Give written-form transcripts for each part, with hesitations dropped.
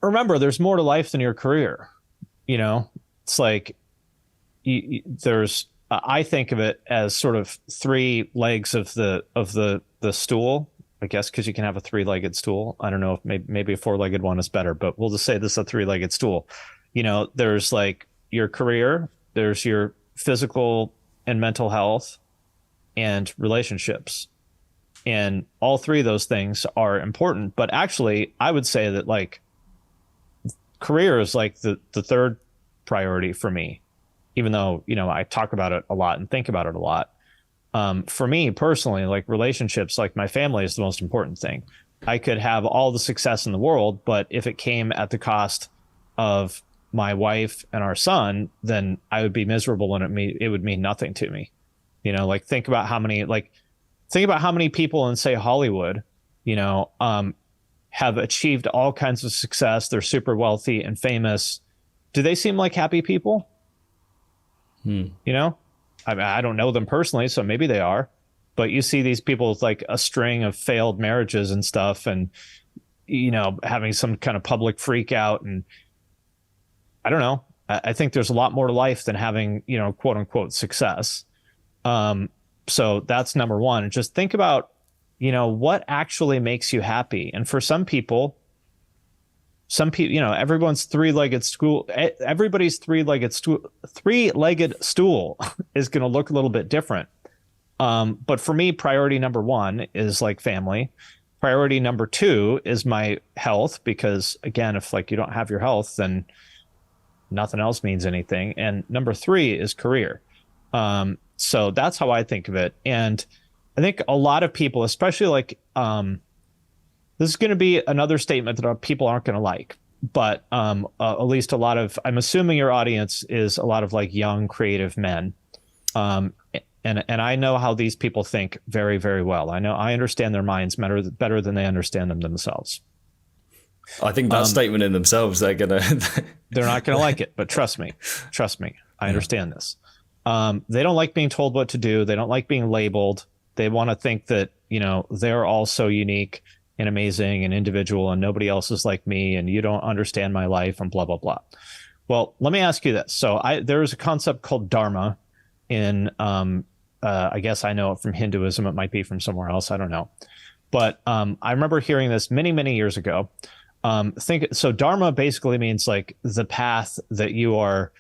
remember, there's more to life than your career. You know, it's like there's I think of it as sort of three legs of the stool, I guess, because you can have a three-legged stool. I don't know if maybe a four-legged one is better, but we'll just say this is a three-legged stool. You know, there's like your career, there's your physical and mental health, and relationships. And all three of those things are important. But actually, I would say that like career is like the third priority for me, even though, you know, I talk about it a lot and think about it a lot. For me personally, like relationships, like my family is the most important thing. I could have all the success in the world, but if it came at the cost of my wife and our son, then I would be miserable and it would mean nothing to me. You know, like think about how many people in, say, Hollywood, you know, have achieved all kinds of success. They're super wealthy and famous. Do they seem like happy people? You know, I don't know them personally, so maybe they are. But you see these people with like a string of failed marriages and stuff, and, you know, having some kind of public freak out. And I don't know. I think there's a lot more to life than having, you know, quote unquote success. So that's number one. And just think about, you know, what actually makes you happy. And for some people, you know, everybody's three-legged stool is going to look a little bit different. But for me, priority number one is like family. Priority number two is my health, because again, if like you don't have your health, then nothing else means anything. And number three is career. So that's how I think of it. And I think a lot of people, especially like, this is going to be another statement that people aren't going to like, but at least I'm assuming your audience is a lot of like young, creative men. And I know how these people think very, very well. I understand their minds better than they understand them themselves. I think that statement in themselves, they're not going to like it, but trust me, I understand this. They don't like being told what to do. They don't like being labeled. They want to think that, you know, they're all so unique and amazing and individual and nobody else is like me and you don't understand my life and blah, blah, blah. Well, let me ask you this. So there's a concept called dharma in, I guess I know it from Hinduism. It might be from somewhere else. I don't know. But I remember hearing this many, many years ago. So dharma basically means like the path that you are,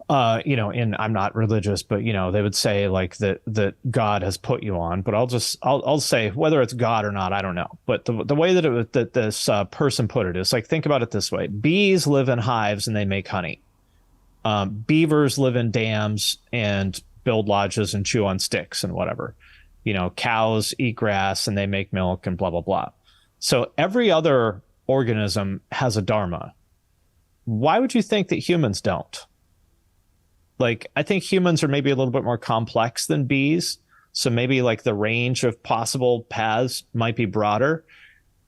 you know, I'm not religious, but, you know, they would say like that God has put you on, but I'll say whether it's God or not, I don't know. But the way that this person put it is like, think about it this way. Bees live in hives and they make honey. Beavers live in dams and build lodges and chew on sticks and whatever. You know, cows eat grass and they make milk and blah, blah, blah. So every other organism has a dharma. Why would you think that humans don't? Like, I think humans are maybe a little bit more complex than bees. So maybe like the range of possible paths might be broader.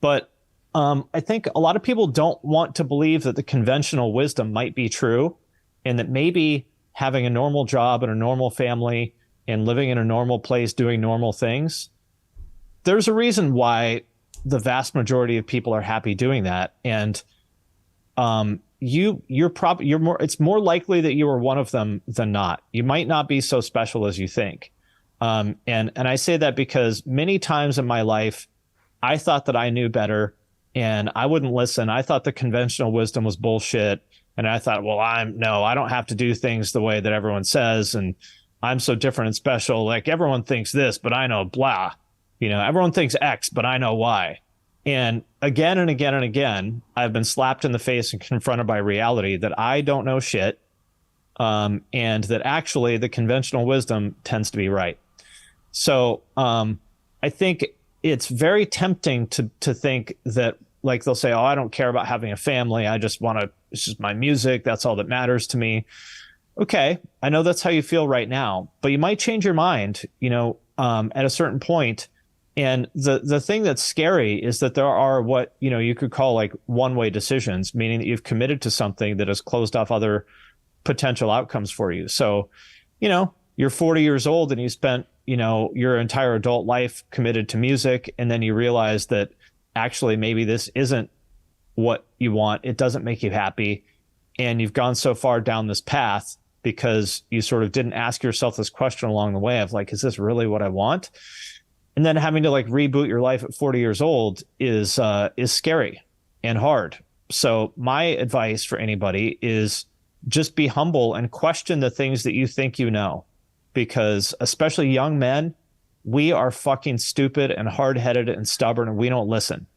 But I think a lot of people don't want to believe that the conventional wisdom might be true and that maybe having a normal job and a normal family and living in a normal place doing normal things, there's a reason why the vast majority of people are happy doing that. And it's more likely that you are one of them than not. You might not be so special as you think. And I say that because many times in my life, I thought that I knew better and I wouldn't listen. I thought the conventional wisdom was bullshit. And I thought, well, I don't have to do things the way that everyone says. And I'm so different and special. Like everyone thinks this, but I know blah. You know, everyone thinks X, but I know Y. And again and again and again, I've been slapped in the face and confronted by reality that I don't know shit. And that actually the conventional wisdom tends to be right. So I think it's very tempting to think that, like, they'll say, oh, I don't care about having a family. It's just my music. That's all that matters to me. Okay. I know that's how you feel right now, but you might change your mind, you know, at a certain point. And the thing that's scary is that there are what, you know, you could call like one-way decisions, meaning that you've committed to something that has closed off other potential outcomes for you. So, you know, you're 40 years old and you spent, you know, your entire adult life committed to music. And then you realize that actually maybe this isn't what you want. It doesn't make you happy. And you've gone so far down this path because you sort of didn't ask yourself this question along the way of like, is this really what I want? And then having to like reboot your life at 40 years old is scary and hard. So my advice for anybody is just be humble and question the things that you think you know, because especially young men, we are fucking stupid and hard-headed and stubborn, and we don't listen.